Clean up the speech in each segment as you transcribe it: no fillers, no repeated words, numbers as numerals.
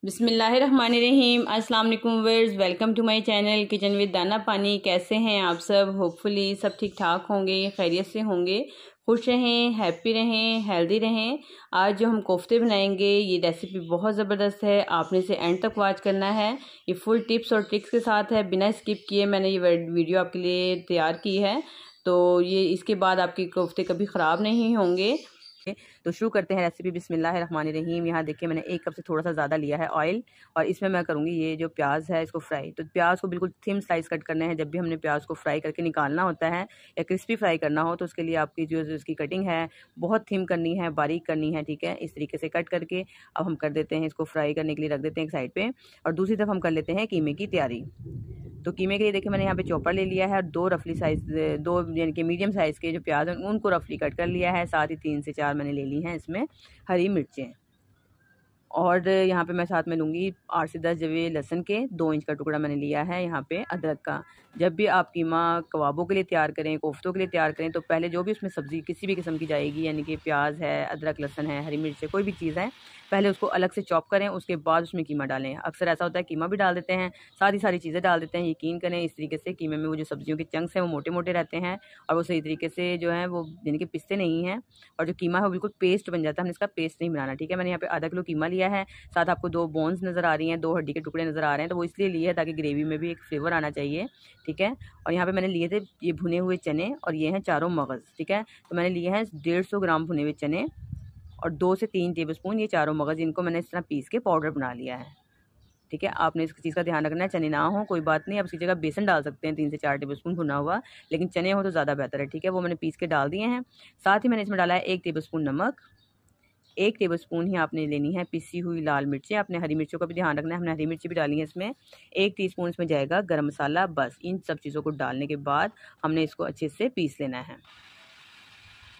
बिस्मिल्लाहिर्रहमानिर्रहीम। अस्सलाम वालेकुम viewers, welcome to my channel kitchen with Dana Pani. कैसे हैं आप सब? होपफुली सब ठीक ठाक होंगे, खैरियत से होंगे, खुश रहें, हैप्पी रहें, हेल्दी रहें। आज जो हम कोफ्ते बनाएंगे ये रेसिपी बहुत ज़बरदस्त है, आपने इसे एंड तक वॉच करना है। ये फुल टिप्स और ट्रिक्स के साथ है, बिना स्किप किए मैंने ये वीडियो आपके लिए तैयार की है, तो ये इसके बाद आपके कोफ्ते कभी ख़राब नहीं होंगे। तो शुरू करते हैं रेसिपी। बिस्मिल्लाहिर्रहमानिर्रहीम। यहाँ देखिए मैंने 1 कप से थोड़ा सा ज़्यादा लिया है ऑयल, और इसमें मैं करूँगी ये जो प्याज है इसको फ्राई। तो प्याज को बिल्कुल थिन स्लाइस कट करना है। जब भी हमने प्याज को फ्राई करके निकालना होता है या क्रिस्पी फ्राई करना हो तो उसके लिए आपकी जो इसकी कटिंग है बहुत थिन करनी है, बारीक करनी है, ठीक है। इस तरीके से कट करके अब हम कर देते हैं इसको फ्राई करने के लिए, रख देते हैं एक साइड पर। और दूसरी तरफ हम कर लेते हैं कीमे की तैयारी। तो कीमे के लिए देखिए मैंने यहाँ पे चॉपर ले लिया है, और 2 रफली साइज, 2 यानी कि मीडियम साइज़ के जो प्याज हैं उनको रफली कट कर लिया है। साथ ही 3 से 4 मैंने ले ली हैं इसमें हरी मिर्चें, और यहाँ पे मैं साथ में लूँगी 8 से 10 जवे लहसुन के, 2 इंच का टुकड़ा मैंने लिया है यहाँ पे अदरक का। जब भी आप कीमा कबाबों के लिए तैयार करें, कोफ्तों के लिए तैयार करें, तो पहले जो भी उसमें सब्ज़ी किसी भी किस्म की जाएगी, यानी कि प्याज है, अदरक लहसुन है, हरी मिर्च है, कोई भी चीज़ है, पहले उसको अलग से चॉप करें, उसके बाद उसमें कीमा डालें। अक्सर ऐसा होता है कीमा भी डाल देते हैं, साथ ही सारी चीज़ें डाल देते हैं। यकीन करें इस तरीके से कीमे में वो जो सब्जियों के चंक्स हैं वो मोटे मोटे रहते हैं, और वो सही तरीके से जो है वो यानी कि पिसते नहीं हैं, और जो कीमा है वो बिल्कुल पेस्ट बन जाता है। हमने इसका पेस्ट नहीं बनाना, ठीक है। मैंने यहाँ पे आधा किलो कीमा लिया है, साथ आपको 2 बोन्स नज़र आ रही हैं, 2 हड्डी के टुकड़े नज़र आ रहे हैं, तो वो इसलिए लिए है ताकि ग्रेवी में भी एक फ्लेवर आना चाहिए, ठीक है। और यहाँ पे मैंने लिए थे ये भुने हुए चने, और ये हैं चारों मगज़, ठीक है। तो मैंने लिए हैं 150 ग्राम भुने हुए चने, और 2 से 3 टेबलस्पून ये चारों मगज़, इनको मैंने इस तरह पीस के पाउडर बना लिया है, ठीक है। आपने इस चीज़ का ध्यान रखना है, चने ना हो कोई बात नहीं, आप इसकी जगह बेसन डाल सकते हैं 3 से 4 टेबलस्पून भुना हुआ, लेकिन चने हो तो ज़्यादा बेहतर है, ठीक है। वो मैंने पीस के डाल दिए हैं। साथ ही मैंने इसमें डाला है 1 टेबलस्पून नमक, 1 टेबलस्पून ही आपने लेनी है पिसी हुई लाल मिर्चें। आपने हरी मिर्चों का भी ध्यान रखना है, हमने हरी मिर्ची भी डाली है इसमें। 1 टीस्पून इसमें जाएगा गरम मसाला। बस इन सब चीज़ों को डालने के बाद हमने इसको अच्छे से पीस लेना है,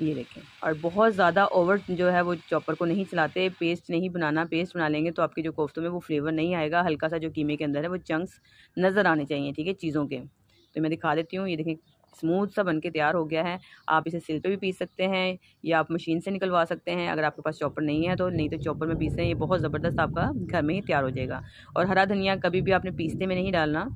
ये देखें। और बहुत ज़्यादा ओवर जो है वो चॉपर को नहीं चलाते, पेस्ट नहीं बनाना। पेस्ट बना लेंगे तो आपके जो कोफ्तों में वो फ्लेवर नहीं आएगा, हल्का सा जो कीमे के अंदर है वो चंक्स नज़र आने चाहिए, ठीक है, चीज़ों के। तो मैं दिखा देती हूँ, ये देखें स्मूथ सा बनके तैयार हो गया है। आप इसे सिल पे भी पीस सकते हैं, या आप मशीन से निकलवा सकते हैं अगर आपके पास चॉपर नहीं है तो। नहीं तो चॉपर में पीसें, ये बहुत ज़बरदस्त आपका घर में ही तैयार हो जाएगा। और हरा धनिया कभी भी आपने पीसते में नहीं डालना,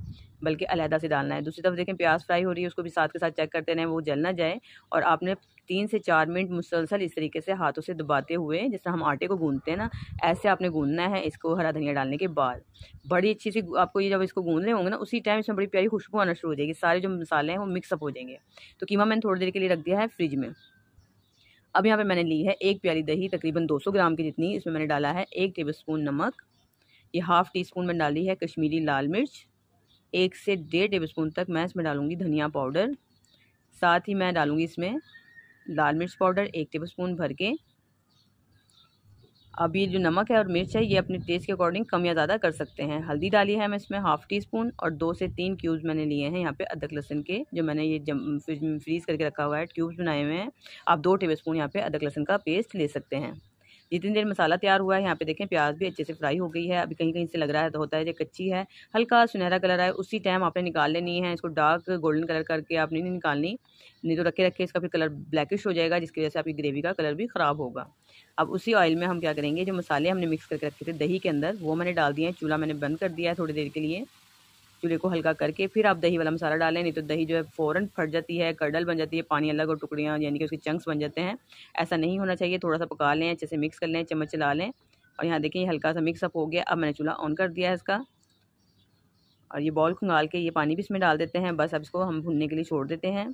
बल्कि अलहदा से डालना है। दूसरी तरफ देखें प्याज फ्राई हो रही है, उसको भी साथ के साथ चेक करते रहें वो जल ना जाए। और आपने 3 से 4 मिनट मुसलसल इस तरीके से हाथों से दबाते हुए, जैसे हम आटे को गूंदते हैं ना, ऐसे आपने गूंदना है इसको हरा धनिया डालने के बाद। बड़ी अच्छी सी आपको ये जब इसको गूंद रहे होंगे ना, उसी टाइम इसमें बड़ी प्यारी खुशबू आना शुरू हो जाएगी, सारे जो मसाले हैं वो मिक्सअप हो जाएंगे। तो कीमा मैंने थोड़ी देर के लिए रख दिया है फ्रिज में। अब यहाँ पे मैंने ली है 1 प्याली दही, तकरीबन 200 ग्राम की जितनी। इसमें मैंने डाला है 1 टेबलस्पून नमक, ये हाफ़ टी स्पून मैंने डाली है कश्मीरी लाल मिर्च, 1 से 1.5 टेबलस्पून तक मैं इसमें डालूँगी धनिया पाउडर। साथ ही मैं डालूँगी इसमें लाल मिर्च पाउडर 1 टेबलस्पून भर के। अब ये जो नमक है और मिर्च है ये अपने टेस्ट के अकॉर्डिंग कम या ज़्यादा कर सकते हैं। हल्दी डाली है मैं इसमें हाफ़ टी स्पून, और 2 से 3 क्यूब्स मैंने लिए हैं यहाँ पे अदरक लहसुन के, जो मैंने ये फ्रीज़ करके रखा हुआ है, क्यूब्स बनाए हुए हैं। आप 2 टेबलस्पून यहाँ पे अदरक लहसुन का पेस्ट ले सकते हैं। जितनी देर मसाला तैयार हुआ है, यहाँ पे देखें प्याज भी अच्छे से फ्राई हो गई है। अभी कहीं कहीं से लग रहा है तो होता है जो कच्ची है, हल्का सुनहरा कलर है, उसी टाइम आपने निकाल लेनी है। इसको डार्क गोल्डन कलर करके आपने नहीं निकालनी, नहीं तो रखे रखे इसका फिर कलर ब्लैकिश हो जाएगा, जिसकी वजह से आपकी ग्रेवी का कलर भी ख़राब होगा। अब उसी ऑयल में हम क्या करेंगे, जो मसाले हमने मिक्स करके रखे थे दही के अंदर, वो मैंने डाल दिए हैं। चूल्हा मैंने बंद कर दिया है थोड़ी देर के लिए, चूल्हे को हल्का करके फिर आप दही वाला मसाला डालें, नहीं तो दही जो है फ़ौरन फट जाती है, कर्डल बन जाती है, पानी अलग और टुकड़ियाँ यानी कि उसके चंक्स बन जाते हैं। ऐसा नहीं होना चाहिए, थोड़ा सा पका लें, अच्छे से मिक्स कर लें, चम्मच चला लें। और यहाँ देखिए हल्का सा मिक्सअप हो गया। अब मैंने चूल्हा ऑन कर दिया है इसका, और ये बॉल खंगाल के ये पानी भी इसमें डाल देते हैं। बस अब इसको हम भुनने के लिए छोड़ देते हैं।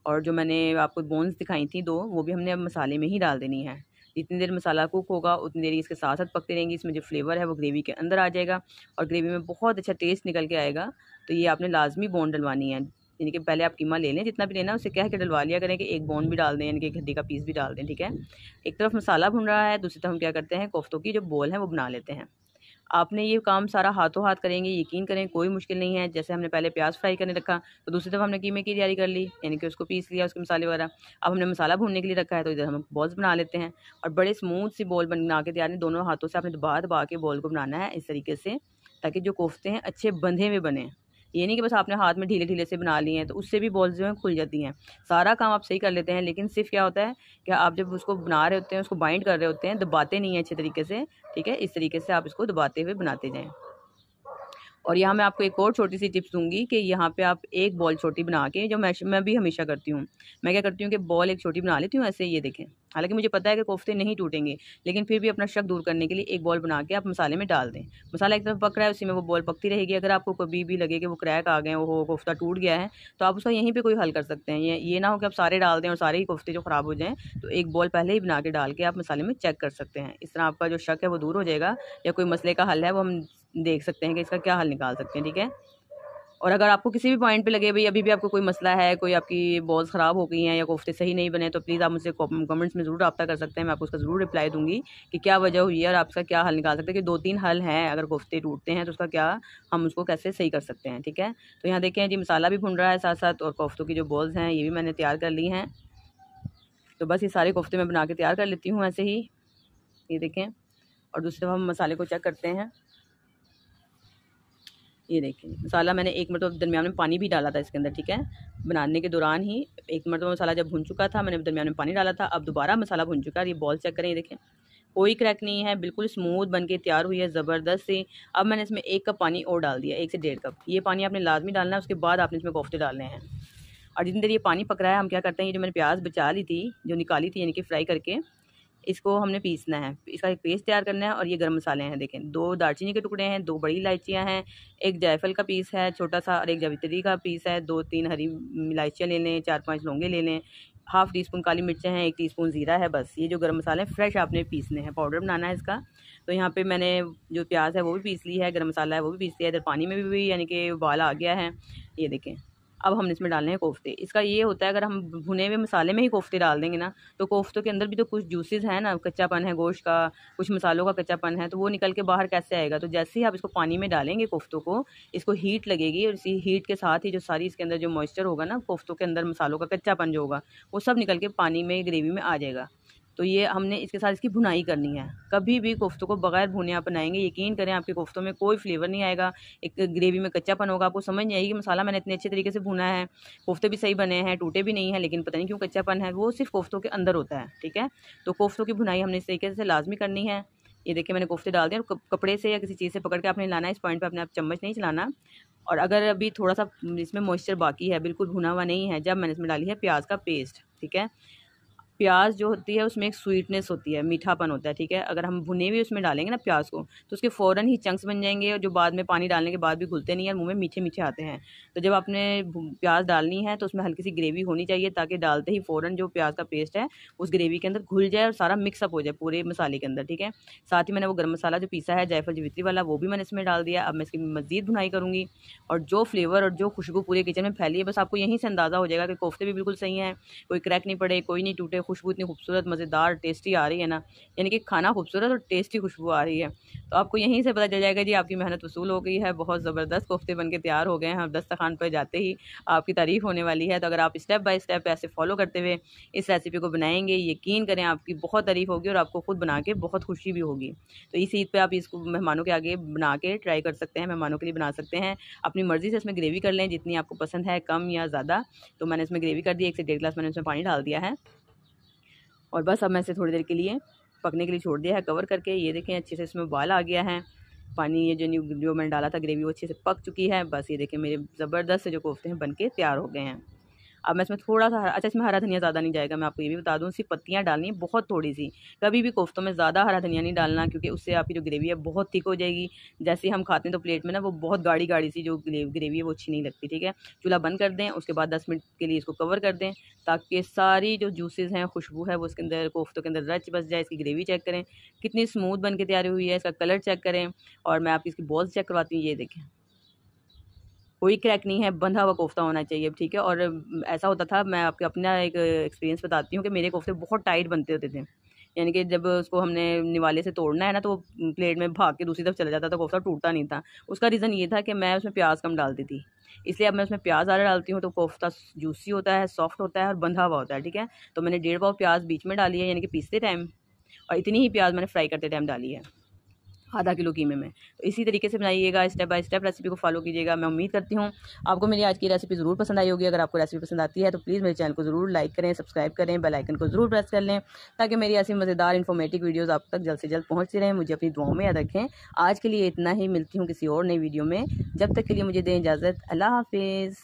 और जो मैंने आपको बोन्स दिखाई थी 2, वो भी हमने अब मसाले में ही डाल देनी है। जितनी देर मसाला कुक होगा उतनी देर इसके साथ साथ पकती रहेंगी, इसमें जो फ्लेवर है वो ग्रेवी के अंदर आ जाएगा, और ग्रेवी में बहुत अच्छा टेस्ट निकल के आएगा। तो ये आपने लाजमी बोन डलवानी है, यानी कि पहले आप कीमा ले लें जितना भी लेना, उससे कह के डलवा लिया करें कि एक बोन भी डाल दें, यानी कि एक हड्डी का पीस भी डाल दें, ठीक है। एक तरफ मसाला भुन रहा है, दूसरी तरफ हम क्या करते हैं, कोफ्तों की जो बोल है वो बना लेते हैं। आपने ये काम सारा हाथों हाथ करेंगे, यकीन करें कोई मुश्किल नहीं है। जैसे हमने पहले प्याज फ्राई करने रखा, तो दूसरी तरफ हमने कीमे की तैयारी कर ली, यानी कि उसको पीस लिया, उसके मसाले वगैरह। अब हमने मसाला भूनने के लिए रखा है, तो इधर हम बॉल्स बना लेते हैं। और बड़े स्मूथ सी बॉल बना के तैयार, दोनों हाथों से आपने दबा दबा के बॉल को बनाना है इस तरीके से, ताकि जो कोफ्ते हैं अच्छे बंधे हुए बने। ये नहीं कि बस आपने हाथ में ढीले ढीले से बना लिए हैं, तो उससे भी बॉल्स जो हैं खुल जाती हैं। सारा काम आप सही कर लेते हैं, लेकिन सिर्फ क्या होता है कि आप जब उसको बना रहे होते हैं, उसको बाइंड कर रहे होते हैं, दबाते नहीं हैं अच्छे तरीके से, ठीक है। इस तरीके से आप इसको दबाते हुए बनाते जाएँ। और यहाँ मैं आपको एक और छोटी सी टिप्स दूंगी कि यहाँ पे आप एक बॉल छोटी बना के, जो मैं भी हमेशा करती हूँ, मैं क्या करती हूँ कि बॉल एक छोटी बना लेती हूँ ऐसे, ये देखें। हालांकि मुझे पता है कि कोफ्ते नहीं टूटेंगे, लेकिन फिर भी अपना शक दूर करने के लिए एक बॉल बना के आप मसाले में डाल दें। मसाला एक तरफ पक रहा है, उसी में वो बॉल पकती रहेगी। अगर आपको कभी भी लगे कि वो क्रैक आ गए, वो कोफ्ता टूट गया है, तो आप उसका यहीं पर कोई हल कर सकते हैं। ये ना हो कि आप सारे डाल दें और सारे ही कोफ्ते जो ख़राब हो जाएँ, तो एक बॉल पहले ही बना के डाल के आप मसाले में चेक कर सकते हैं। इस तरह आपका जो शक है वो दूर हो जाएगा, या कोई मसले का हल है वो हम देख सकते हैं कि इसका क्या हल निकाल सकते हैं, ठीक है। और अगर आपको किसी भी पॉइंट पे लगे भाई अभी भी आपको कोई मसला है, कोई आपकी बॉल्स ख़राब हो गई हैं या कोफ्ते सही नहीं बने, तो प्लीज़ आप मुझसे कमेंट्स में ज़रूर रब्ता कर सकते हैं। मैं आपको उसका ज़रूर रिप्लाई दूंगी कि क्या वजह हुई है और आप इसका क्या हल निकाल सकते हैं। कि 2-3 हल हैं, अगर कोफ्ते टूटते हैं तो उसका क्या, हम उसको कैसे सही कर सकते हैं, ठीक है। तो यहाँ देखें जी, मसाला भी भुन रहा है साथ साथ, और कोफ्तों की जो बॉल्स हैं ये भी मैंने तैयार कर ली हैं। तो बस ये सारे कोफ्ते मैं बना के तैयार कर लेती हूँ ऐसे ही, ये देखें। और दूसरी तरफ हम मसाले को चेक करते हैं। ये देखिए, मसाला मैंने एक मिनट दरमियान में पानी भी डाला था इसके अंदर, ठीक है। बनाने के दौरान ही एक मिनट मसाला जब भुन चुका था, मैंने दरमियान में पानी डाला था। अब दोबारा मसाला भुन चुका है। ये बॉल चेक करें, ये देखें, कोई क्रैक नहीं है, बिल्कुल स्मूथ बन के तैयार हुई है, ज़बरदस्त सी। अब मैंने इसमें 1 कप पानी और डाल दिया, 1 से 1.5 कप। ये पानी आपने लाजमी डालना है, उसके बाद आपने इसमें कोफ्ते डालने हैं। और जितनी देर ये पानी पक रहा है, हम क्या करते हैं, ये जो मैंने प्याज बचा ली थी, जो निकाली थी यानी कि फ्राई करके, इसको हमने पीसना है। इसका एक पेस्ट तैयार करना है। और ये गरम मसाले हैं, देखें, 2 दालचीनी के टुकड़े हैं, 2 बड़ी इलायचियाँ हैं, 1 जायफल का पीस है छोटा सा, और 1 जावित्री का पीस है, 2-3 हरी इलायचियाँ ले लें, 4-5 लौंगे ले लें, हाफ़ टी स्पून काली मिर्चें हैं, 1 टीस्पून ज़ीरा है। बस ये जो गरम मसाले हैं फ्रेश आपने पीसने हैं, पाउडर बनाना है इसका। तो यहाँ पे मैंने जो प्याज है वो भी पीस ली है, गरम मसाला है वो भी पीस लिया है। इधर पानी में भी यानी कि उबाल आ गया है, ये देखें। अब हमने इसमें डालने हैं कोफ्ते। इसका ये होता है, अगर हम भुने हुए मसाले में ही कोफ्ते डाल देंगे ना, तो कोफ्तों के अंदर भी तो कुछ जूसेस हैं ना, कच्चापन है गोश्त का, कुछ मसालों का कच्चापन है, तो वो निकल के बाहर कैसे आएगा। तो जैसे ही आप इसको पानी में डालेंगे कोफ्तों को, इसको हीट लगेगी, और इसी हीट के साथ ही जो सारी इसके अंदर जो मॉइस्चर होगा ना, कोफ्तों के अंदर मसालों का कच्चापन जो होगा, वो सब निकल के पानी में, ग्रेवी में आ जाएगा। तो ये हमने इसके साथ इसकी भुनाई करनी है। कभी भी कोफ्तों को बगैर भुने आप बनाएंगे, यकीन करें आपके कोफ्तों में कोई फ्लेवर नहीं आएगा, एक ग्रेवी में कच्चापन होगा। आपको समझ नहीं आएगी कि मसाला मैंने इतने अच्छे तरीके से भुना है, कोफ्ते भी सही बने हैं, टूटे भी नहीं हैं, लेकिन पता नहीं क्यों कच्चापन है। वो सिर्फ कोफ्तों के अंदर होता है, ठीक है। तो कोफ्तों की भुनाई हमने इस तरीके से लाजमी करनी है। ये देखिए, मैंने कोफ्ते डाल दिए, और कपड़े से या किसी चीज़ से पकड़ के आपने लाना है। इस पॉइंट पे अपने आप चम्मच नहीं चलाना। और अगर अभी थोड़ा सा इसमें मॉइस्चर बाकी है, बिल्कुल भुना हुआ नहीं है, जब मैंने इसमें डाली है प्याज का पेस्ट, ठीक है। प्याज जो होती है उसमें एक स्वीटनेस होती है, मीठापन होता है, ठीक है। अगर हम भुने हुए उसमें डालेंगे ना प्याज को, तो उसके फ़ौरन ही चंक्स बन जाएंगे, और जो बाद में पानी डालने के बाद भी घुलते नहीं है, मुंह में मीठे मीठे आते हैं। तो जब आपने प्याज डालनी है तो उसमें हल्की सी ग्रेवी होनी चाहिए, ताकि डालते ही फ़ौरन जो प्याज का पेस्ट है उस ग्रेवी के अंदर घुल जाए और सारा मिक्सअप हो जाए पूरे मसाले के अंदर, ठीक है। साथ ही मैंने वो गर्म मसाला जो पीसा है जायफल जावित्री वाला, वो भी मैंने इसमें डाल दिया। अब मैं इसकी मज़ीद भुनाई करूँगी, और जो फ्लेवर और जो खुशबू पूरे किचन में फैली है, बस आपको यहीं से अंदाज़ा हो जाएगा कि कोफ्ते भी बिल्कुल सही हैं, कोई क्रैक नहीं पड़े, कोई नहीं टूटे, खुशबू इतनी खूबसूरत मज़ेदार टेस्टी आ रही है ना, यानी कि खाना खूबसूरत और टेस्टी खुशबू आ रही है। तो आपको यहीं से पता चल जाएगा जी आपकी मेहनत वसूल हो गई है। बहुत ज़बरदस्त कोफ्ते बन के तैयार हो गए हैं। हम दस्तरखान पर जाते ही आपकी तारीफ़ होने वाली है। तो अगर आप स्टेप बाय स्टेप ऐसे फॉलो करते हुए इस रेसिपी को बनाएंगे, यकीन करें आपकी बहुत तारीफ़ होगी, और आपको खुद बना के बहुत खुशी भी होगी। तो इस ईद पर आप इसको मेहमानों के आगे बना के ट्राई कर सकते हैं, मेहमानों के लिए बना सकते हैं। अपनी मर्ज़ी से इसमें ग्रेवी कर लें, जितनी आपको पसंद है, कम या ज़्यादा। तो मैंने इसमें ग्रेवी कर दी, 1 से 1.5 गिलास मैंने इसमें पानी डाल दिया है, और बस अब मैं इसे थोड़ी देर के लिए पकने के लिए छोड़ दिया है कवर करके। ये देखें, अच्छे से इसमें उबाल आ गया है। पानी ये जो मैंने डाला था ग्रेवी, वो अच्छे से पक चुकी है। बस ये देखें, मेरे ज़बरदस्त से जो कोफ्ते हैं बन के तैयार हो गए हैं। अब मैं इसमें थोड़ा सा अच्छा, इसमें हरा धनिया ज़्यादा नहीं जाएगा, मैं आपको ये भी बता दूँ। सिर्फ पत्तियाँ डालनी है, बहुत थोड़ी सी। कभी भी कोफ्तों में ज़्यादा हरा धनिया नहीं डालना, क्योंकि उससे आपकी जो ग्रेवी है बहुत थिक हो जाएगी। जैसे ही हम खाते हैं तो प्लेट में ना वो बहुत गाढ़ी गाढ़ी सी जो ग्रेवी है वो अच्छी नहीं लगती, ठीक है। चूल्हा बंद कर दें, उसके बाद 10 मिनट के लिए इसको कवर कर दें, ताकि सारी जो जूसेस हैं, खुशबू है, वो उसके अंदर कोफ्तों के अंदर रच बस जाए। इसकी ग्रेवी चेक करें कितनी स्मूथ बन के तैयार हुई है, इसका कलर चेक करें, और मैं आपकी इसकी बॉल्स चेक करवाती हूँ। ये देखें, कोई क्रैक नहीं है, बंधा हुआ कोफ्ता होना चाहिए, ठीक है। और ऐसा होता था, मैं आपको अपना एक एक्सपीरियंस बताती हूँ कि मेरे कोफ्ते बहुत टाइट बनते होते थे, यानी कि जब उसको हमने निवाले से तोड़ना है ना, तो वो प्लेट में भाग के दूसरी तरफ चला जाता था, कोफ्ता टूटता नहीं था। उसका रीज़न ये था कि मैं उसमें प्याज कम डालती थी, इसलिए अब मैं उसमें प्याज ज़्यादा डालती हूँ, तो कोफ्ता जूसी होता है, सॉफ्ट होता है और बंधा हुआ होता है, ठीक है। तो मैंने 1.5 पाव प्याज बीच में डाली है, यानी कि पीसते टाइम, और इतनी ही प्याज मैंने फ्राई करते टाइम डाली है। आधा किलो कीमे में। तो इसी तरीके से बनाइएगा, स्टेप बाय स्टेप रेसिपी को फॉलो कीजिएगा। मैं उम्मीद करती हूँ आपको मेरी आज की रेसिपी ज़रूर पसंद आई होगी। अगर आपको रेसिपी पसंद आती है तो प्लीज़ मेरे चैनल को ज़रूर लाइक करें, सब्सक्राइब करें, बेल आइकन को ज़रूर प्रेस कर लें, ताकि मेरी ऐसी मज़ेदार इन्फॉर्मेटिव वीडियोज़ आप तक जल्द से जल्द पहुँचती रहें। मुझे अपनी दुआओं में याद रखें। आज के लिए इतना ही, मिलती हूँ किसी और नई वीडियो में। जब तक के लिए मुझे दें इजाज़त। अल्लाह हाफिज़।